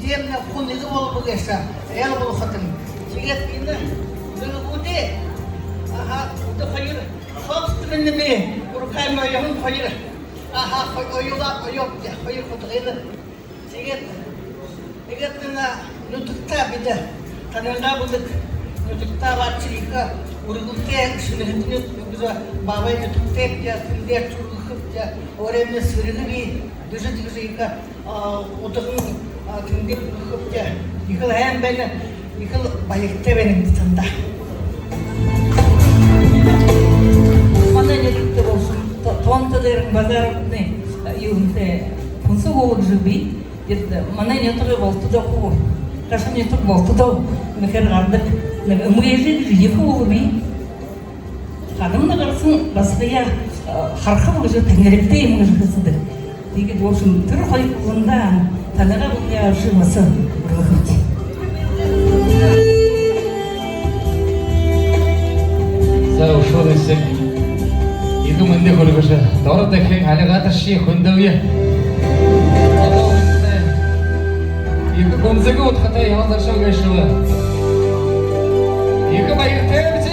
системный хун из Волгогеса, я был хотел. Сигет инна, зелгуде, ага, уды хайыр, собственными руками оюн хайыр, ага, оюла, ойок, хайыр хотгайды. Сигет, сигет инна, нутукта биде, танылда будык, нутукта ватчилика, ургулте, шынығытыны, бабай нутуктеп, тіндер чургықып, оремне сырғыби, дүжі-дүжіға, ұтығын тіндер ұқып, Ихыл әм бәні, ихыл байықты бәнің тұтында. Мана нетікті болсын, тоғантадырың базарыны еуімді күнсі олық жүбей, мана нетігі болты да қуы, қаша нетік болты да мүкер ғардық, үмгежі жүйекі олы бей. Қадымны қарсын басқыя қарқы бұғы тәңіректі емі жүргізді. Деген болсын, түр қойып бұғында таныға бұғыға жывасы бұрғықты. За ушел из всех. Иду менде хургуша. Дора дахин алигатор ши хундавия. Иду гонзага утхата явандар шоу гашува. Иду байыр тэбч